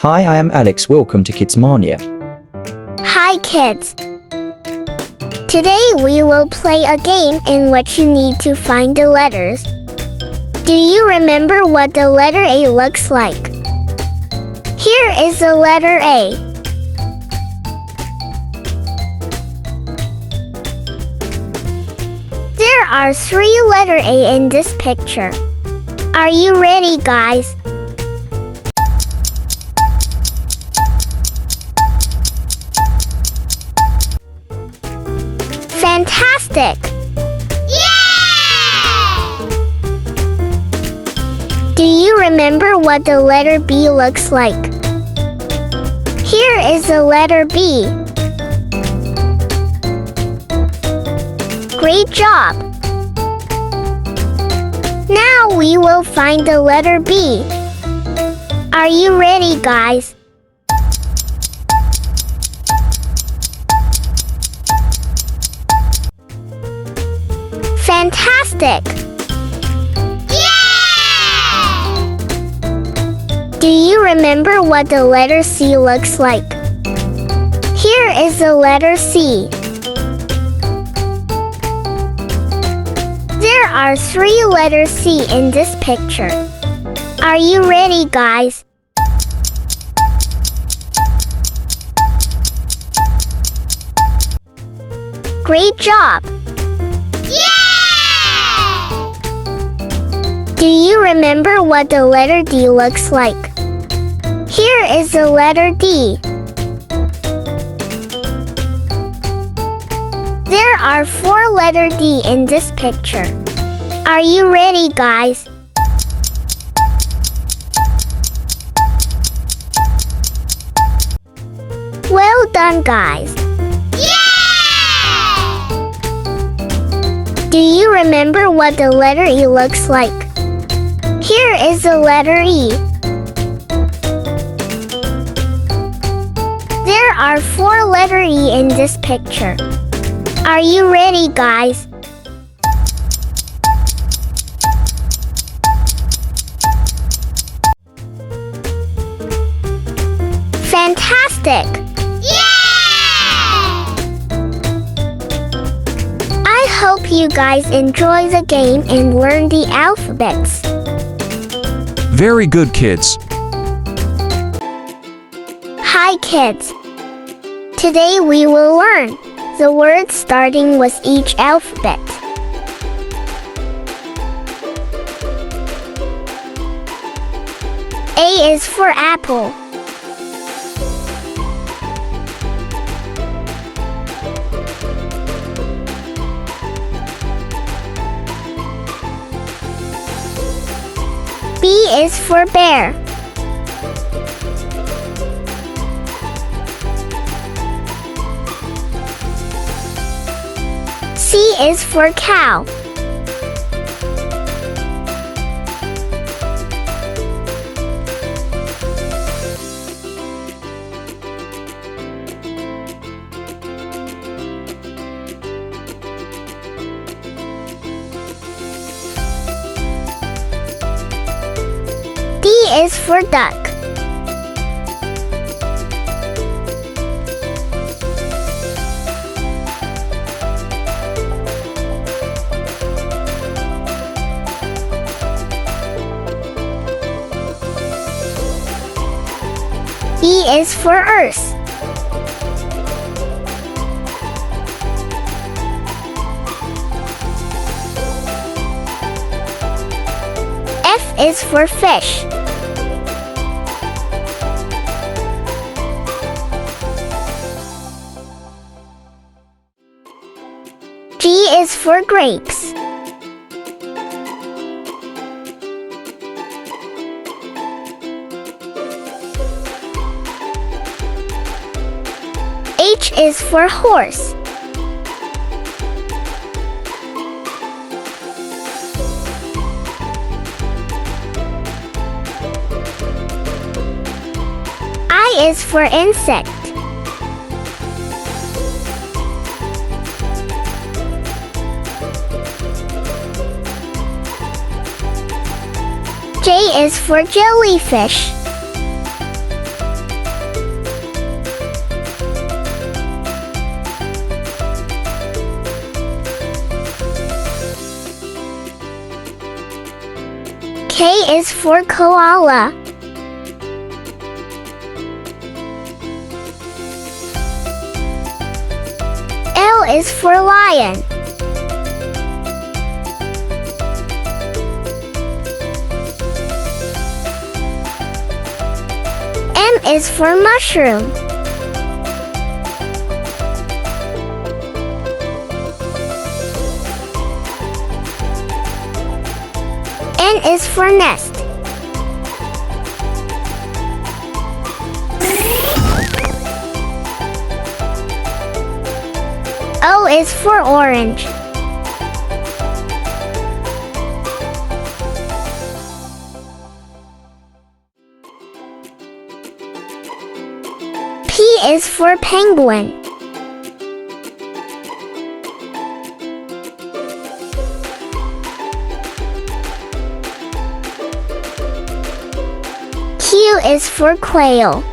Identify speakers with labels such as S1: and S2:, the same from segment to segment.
S1: Hi, I am Alex. Welcome to Kids Mania.
S2: Hi kids! Today we will play a game in which you need to find the letters. Do you remember what the letter A looks like? Here is the letter A. There are 3 letters A in this picture. Are you ready, guys? Fantastic! Yay! Do you remember what the letter B looks like? Here is the letter B. Great job! Now we will find the letter B. Are you ready, guys? Fantastic! Yay! Do you remember what the letter C looks like? Here is the letter C. There are 3 letters C in this picture. Are you ready, guys? Great job! Do you remember what the letter D looks like? Here is the letter D. There are 4 letters D in this picture. Are you ready, guys? Well done, guys. Yay! Do you remember what the letter E looks like? Here is the letter E. There are 4 letters E in this picture. Are you ready, guys? Fantastic! Yay! I hope you guys enjoy the game and learn the alphabets.
S3: Very good, kids.
S2: Hi kids! Today we will learn the words starting with each alphabet. A is for apple. B is for bear. C is for cow. D is for duck. E is for earth. F is for fish. G is for grapes. H is for horse. I is for insect. J is for jellyfish. K is for koala. L is for lion. M is for mushroom. N is for nest. O is for orange. P is for penguin. Q is for quail.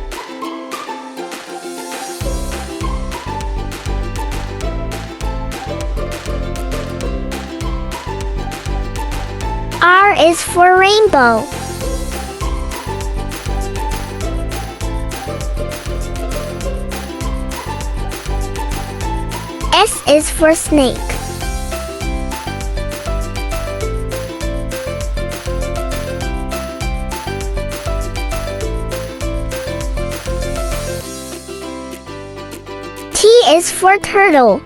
S2: R is for rainbow. S is for snake. T is for turtle.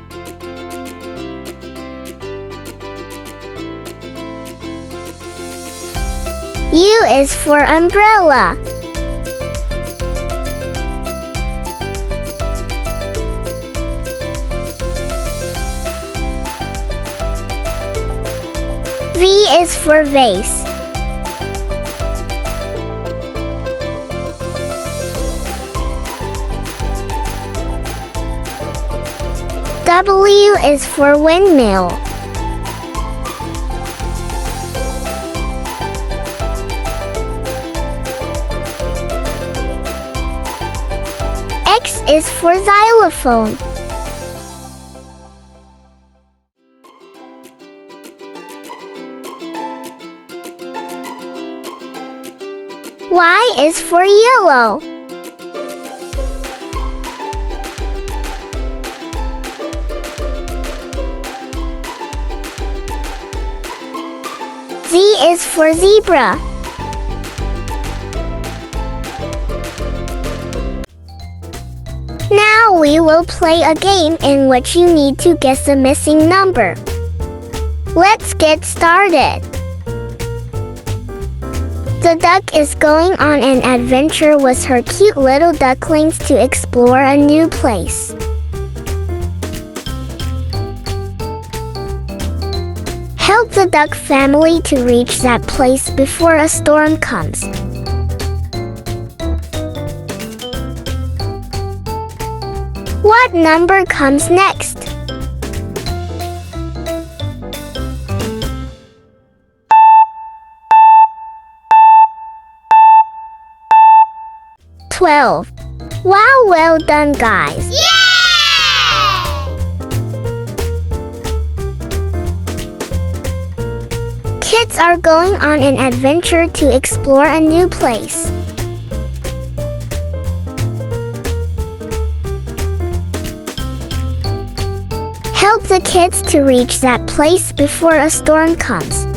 S2: U is for umbrella. V is for vase. W is for windmill. X is for xylophone. Y is for yellow. Z is for zebra. Now we will play a game in which you need to guess a missing number. Let's get started. The duck is going on an adventure with her cute little ducklings to explore a new place. Help the duck family to reach that place before a storm comes. What number comes next? $12. Wow, well done, guys. Kids are going on an adventure to explore a new place. Help the kids to reach that place before a storm comes.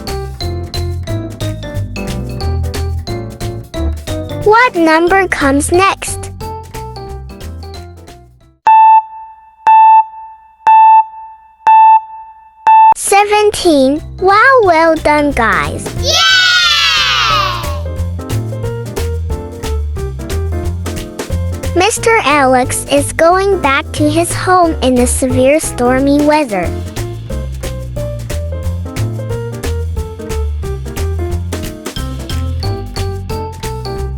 S2: What number comes next? $17. Wow, well done, guys. Mr. Alex is going back to his home in the severe stormy weather.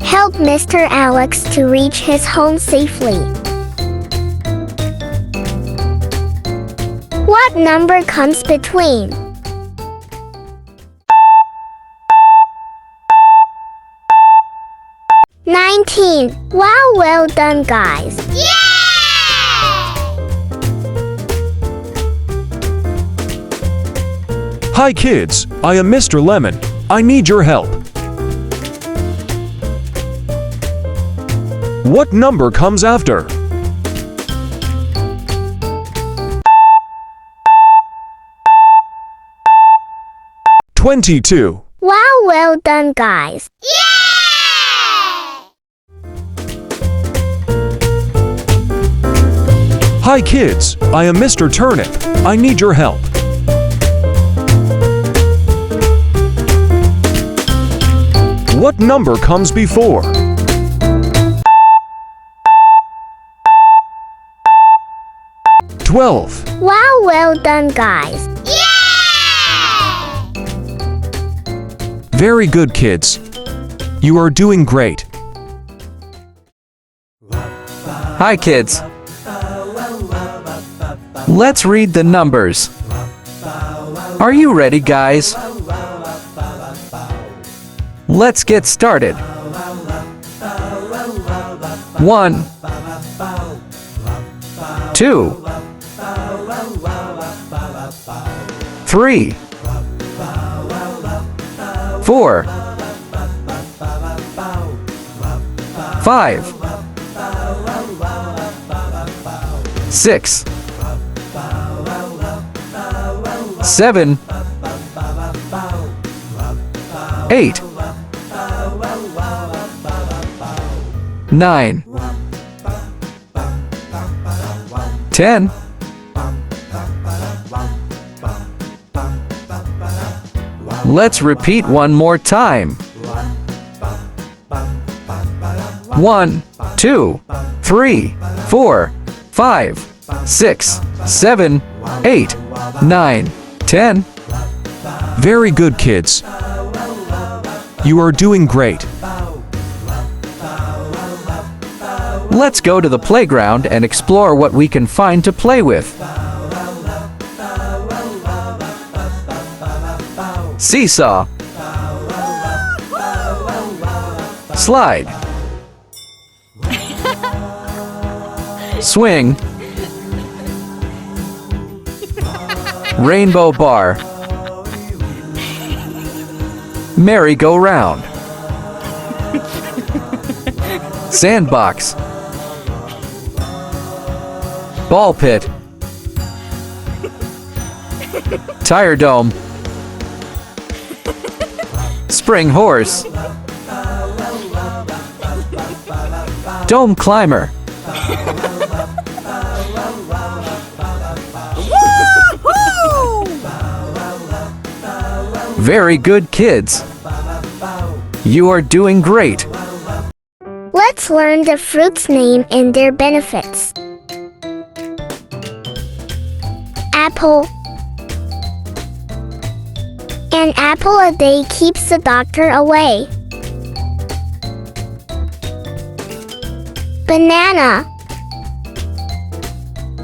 S2: Help Mr. Alex to reach his home safely. What number comes between? $19. Wow, well done, guys.
S3: Hi kids, I am Mr. Lemon. I need your help. What number comes after? 22.
S2: Wow, well done, guys.
S3: Hi kids, I am Mr. Turnip. I need your help. What number comes before? 12.
S2: Wow, well done, guys.
S3: Very good, kids. You are doing great.
S4: Hi, kids. Let's read the numbers. Are you ready, guys? Let's get started. 1, 2, 3, 4, 5, 6, 7, 8, 9, 10, 11. Let's repeat one more time. 1, 2, 3, 4, 5, 6, 7, 8, 9, 10.
S3: Very good, kids. You are doing great.
S4: Let's go to the playground and explore what we can find to play with. Seesaw. Slide. Swing. Rainbow bar. Merry-go-round. Sandbox. Ball pit. Tire dome. Spring horse. Dome climber. Very good, kids. You are doing great.
S2: Let's learn the fruit's name and their benefits. Apple. An apple a day keeps the doctor away. Banana.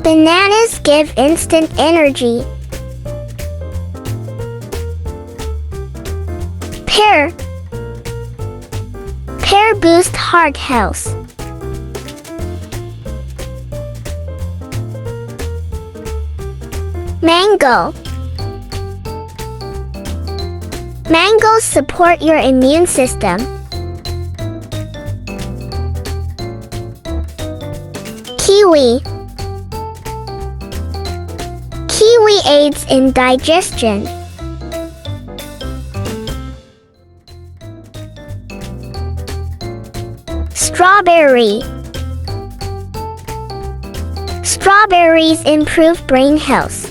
S2: Bananas give instant energy. Pear. Pear boosts heart health. Mango. Mangoes support your immune system. Kiwi. Kiwi aids in digestion. Strawberry. Strawberries improve brain health.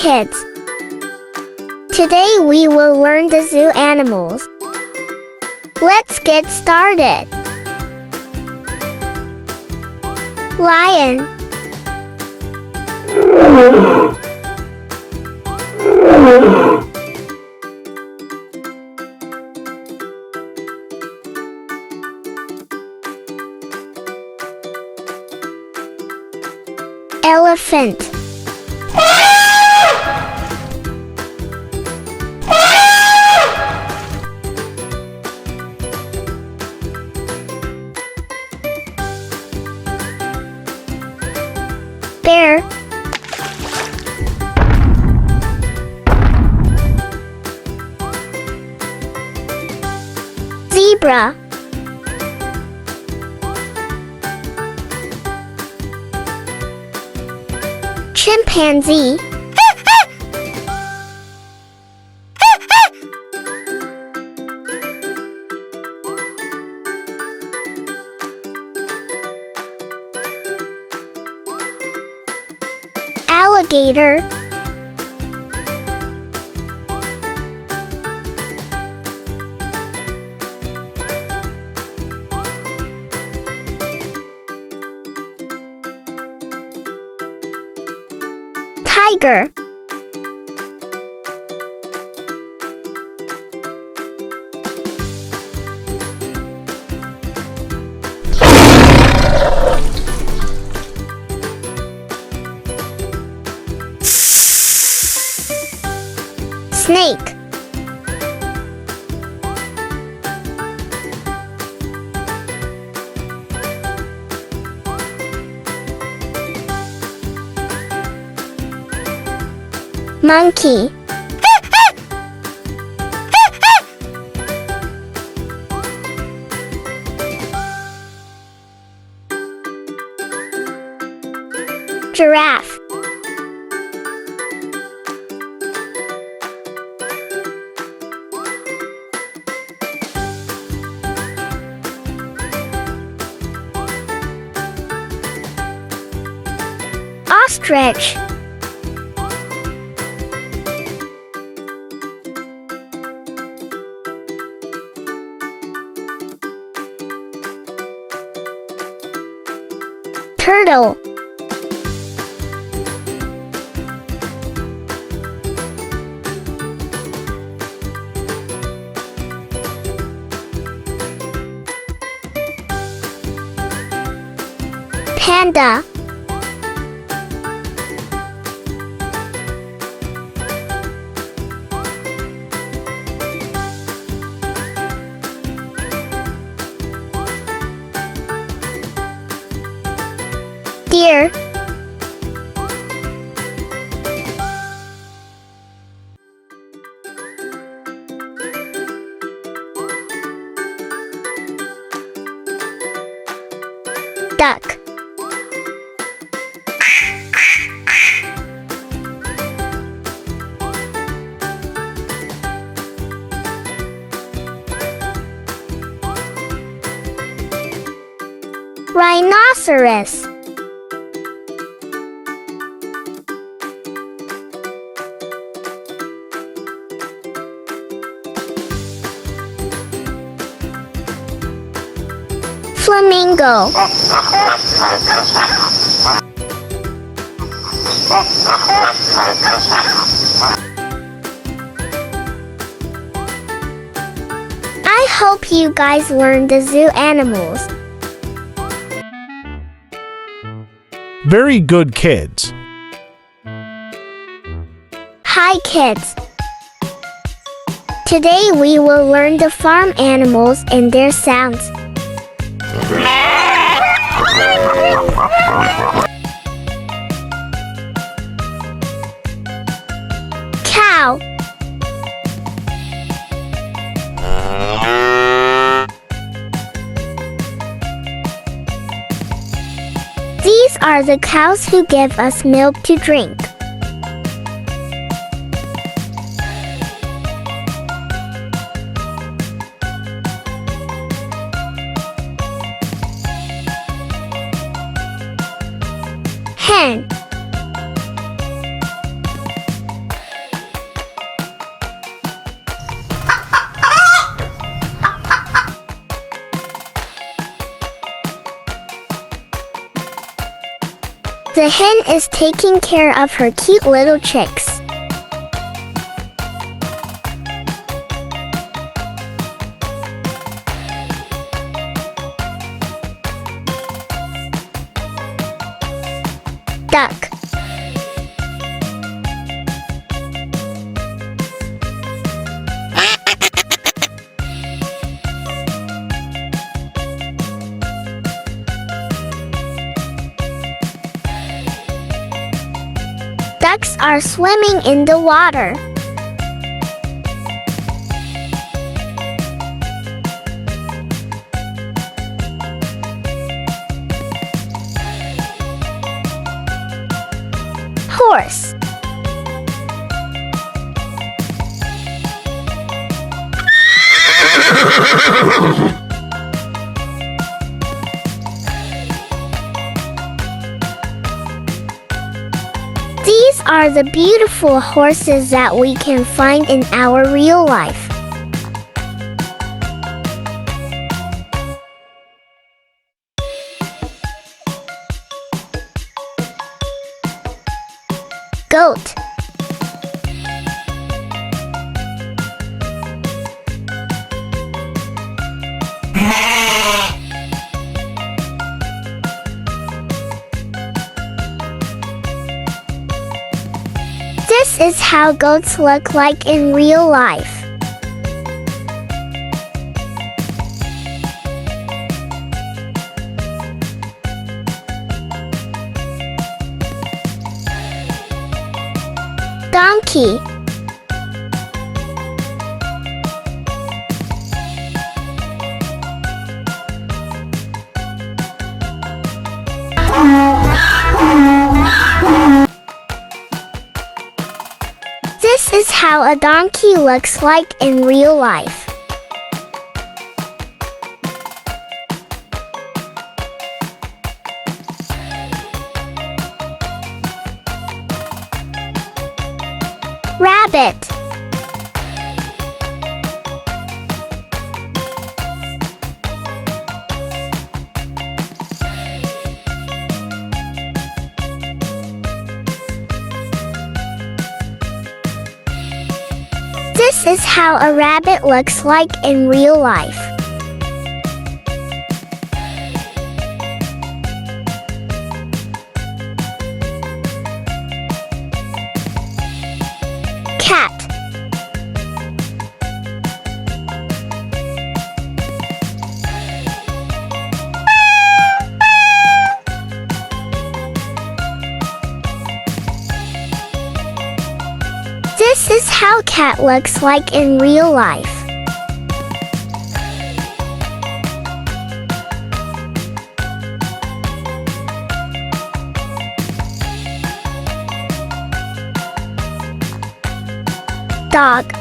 S2: kids. Today we will learn the zoo animals. Let's get started. Lion. Elephant. Bear. Zebra. Chimpanzee. Alligator. Tiger. Snake. Monkey. Giraffe. Ostrich. Turtle. Panda. Deer. Duck. Rhinoceros. Flamingo. I hope you guys learned the zoo animals.
S5: Very good, kids.
S2: Hi kids. Today we will learn the farm animals and their sounds. Cow. These are the cows who give us milk to drink. Hen. The hen is taking care of her cute little chicks. Duck. Ducks are swimming in the water. Horse. These are the beautiful horses that we can find in our real life. Goat. This is how goats look like in real life. Donkey. This is how a donkey looks like in real life. Rabbit. This is how a rabbit looks like in real life. Cat. This is how cat looks like in real life. Dog.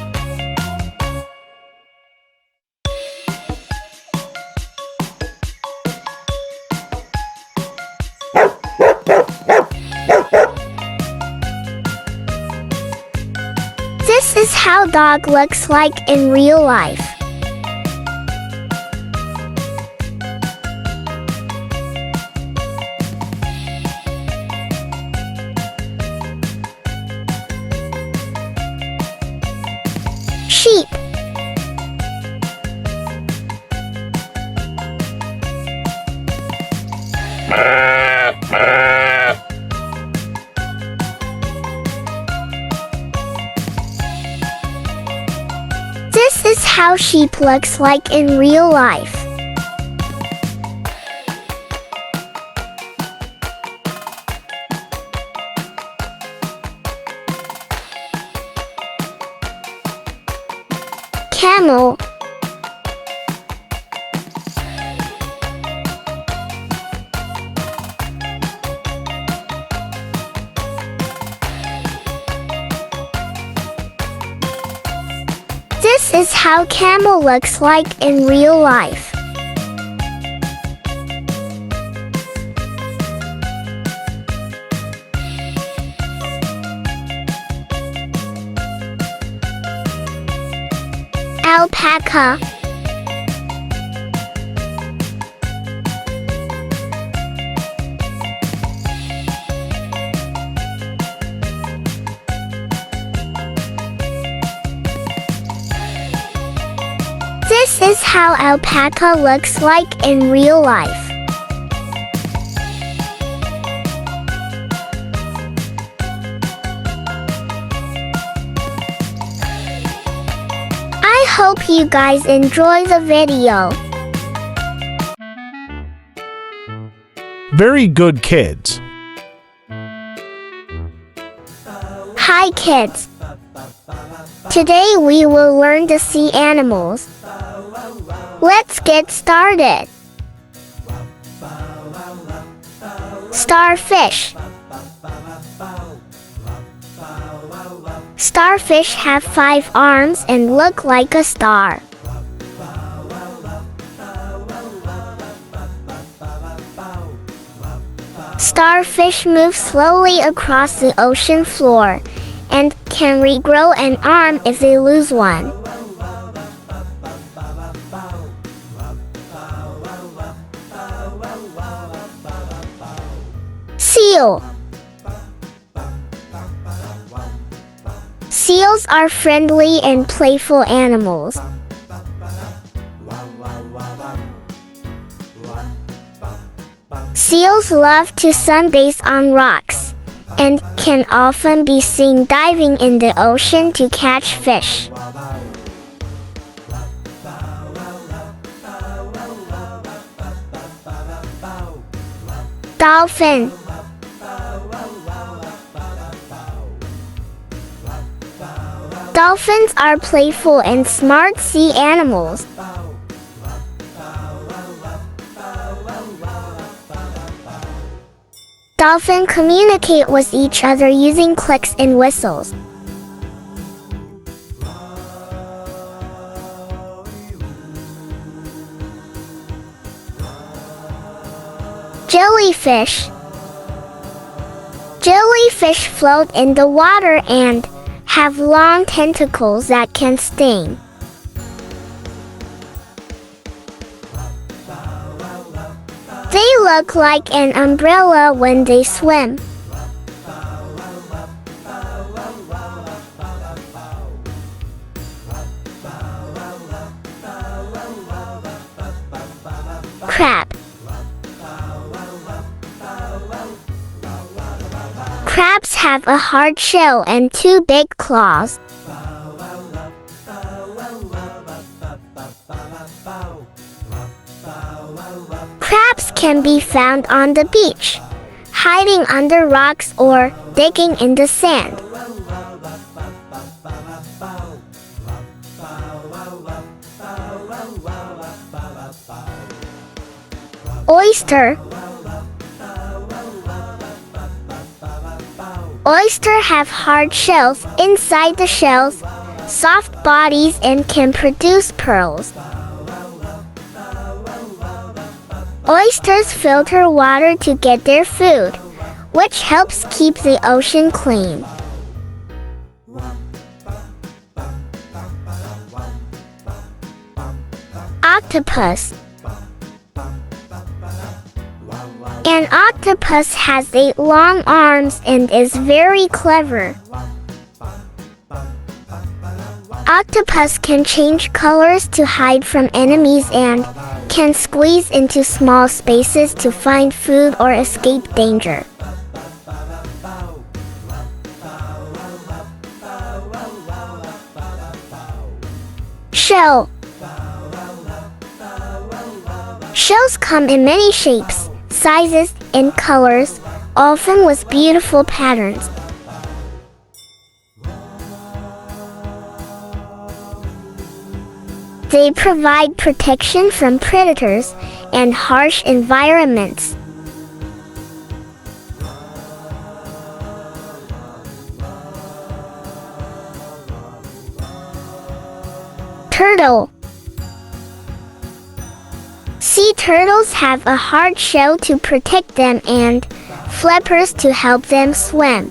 S2: This is how dog looks like in real life. Sheep. This is how sheep looks like in real life. Camel. This is how camel looks like in real life. Alpaca. is how alpaca looks like in real life. I hope you guys enjoy the video.
S5: Very good, kids.
S2: Hi kids. Today we will learn to see animals. Let's get started. Starfish. Starfish have 5 arms and look like a star. Starfish move slowly across the ocean floor and can regrow an arm if they lose one. Seal. Seals are friendly and playful animals. Seals love to sunbathe on rocks and can often be seen diving in the ocean to catch fish. Dolphin. Dolphins are playful and smart sea animals. Dolphins communicate with each other using clicks and whistles. Jellyfish. Jellyfish float in the water and have long tentacles that can sting. They look like an umbrella when they swim. Crab. Crabs have a hard shell and 2 big claws. Crabs can be found on the beach, hiding under rocks or digging in the sand. Oyster. Oysters have hard shells inside the shells, soft bodies, and can produce pearls. Oysters filter water to get their food, which helps keep the ocean clean. Octopus. An octopus has 8 long arms and is very clever. Octopus can change colors to hide from enemies and can squeeze into small spaces to find food or escape danger. Shell. Shells come in many shapes, sizes, and colors, often with beautiful patterns. They provide protection from predators and harsh environments. Turtle. Sea turtles have a hard shell to protect them and flappers to help them swim.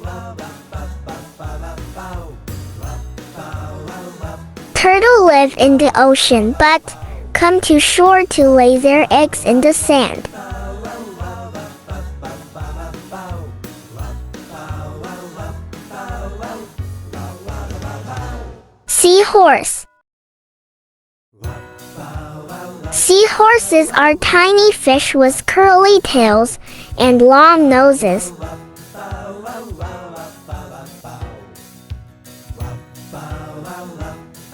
S2: Turtles live in the ocean but come to shore to lay their eggs in the sand. Seahorse. Seahorses are tiny fish with curly tails and long noses.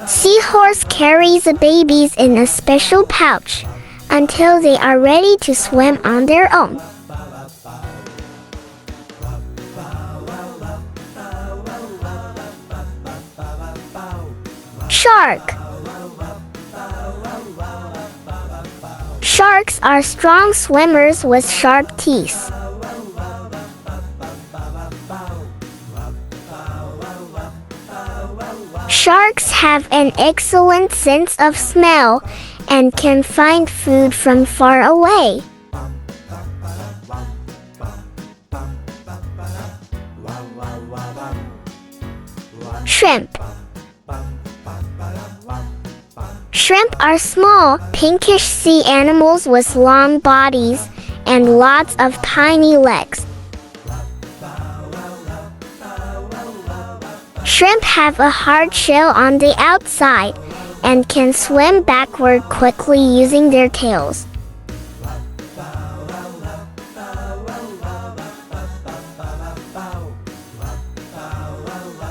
S2: Seahorse carries the babies in a special pouch until they are ready to swim on their own. Shark. Sharks are strong swimmers with sharp teeth. Sharks have an excellent sense of smell and can find food from far away. Shrimp. Shrimp are small, pinkish sea animals with long bodies and lots of tiny legs. Shrimp have a hard shell on the outside and can swim backward quickly using their tails.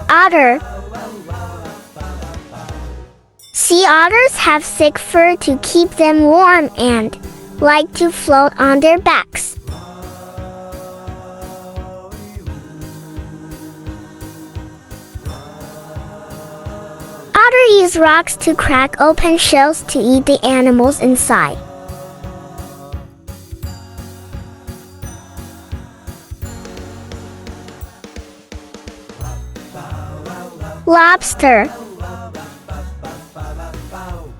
S2: Otter. Sea otters have thick fur to keep them warm and like to float on their backs. Otter use rocks to crack open shells to eat the animals inside. Lobster.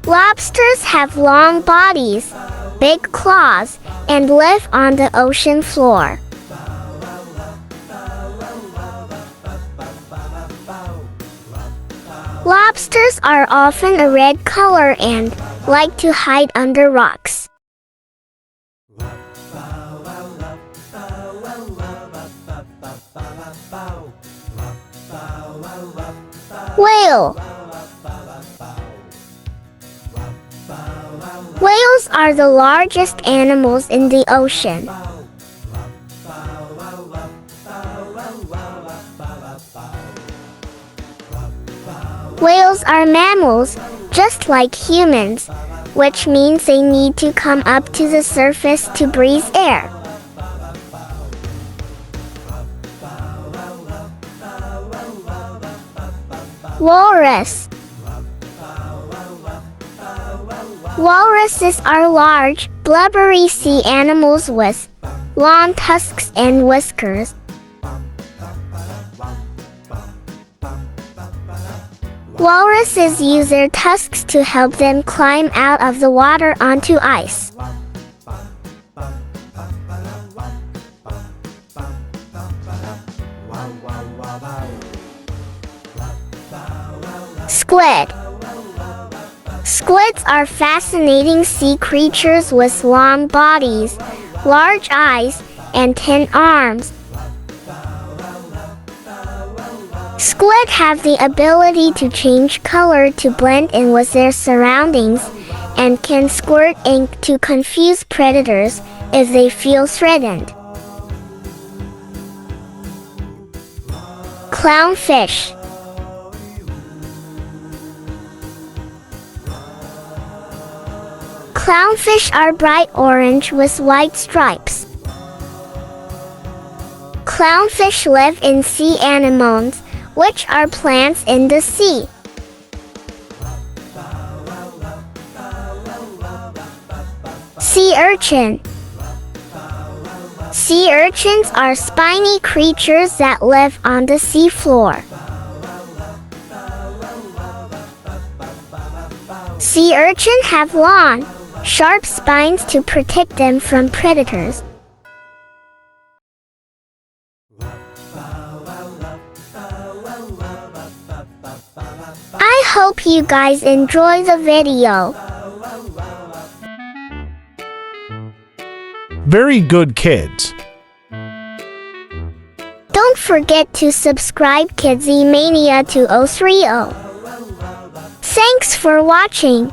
S2: Lobsters have long bodies, big claws, and live on the ocean floor. Lobsters are often a red color and like to hide under rocks. Whale. Whales are the largest animals in the ocean. Whales are mammals, just like humans, which means they need to come up to the surface to breathe air. Walrus. Walruses are large, blubbery sea animals with long tusks and whiskers. Walruses use their tusks to help them climb out of the water onto ice. Squid. Squids are fascinating sea creatures with long bodies, large eyes, and 10 arms. Squid have the ability to change color to blend in with their surroundings and can squirt ink to confuse predators if they feel threatened. Clownfish. Clownfish are bright orange with white stripes. Clownfish live in sea anemones, which are plants in the sea. Sea urchin. Sea urchins are spiny creatures that live on the seafloor. Sea urchins have long, sharp spines to protect them from predators. I hope you guys enjoy the video.
S5: Very good, kids.
S2: Don't forget to subscribe Kidsy Mania 2030. Thanks for watching.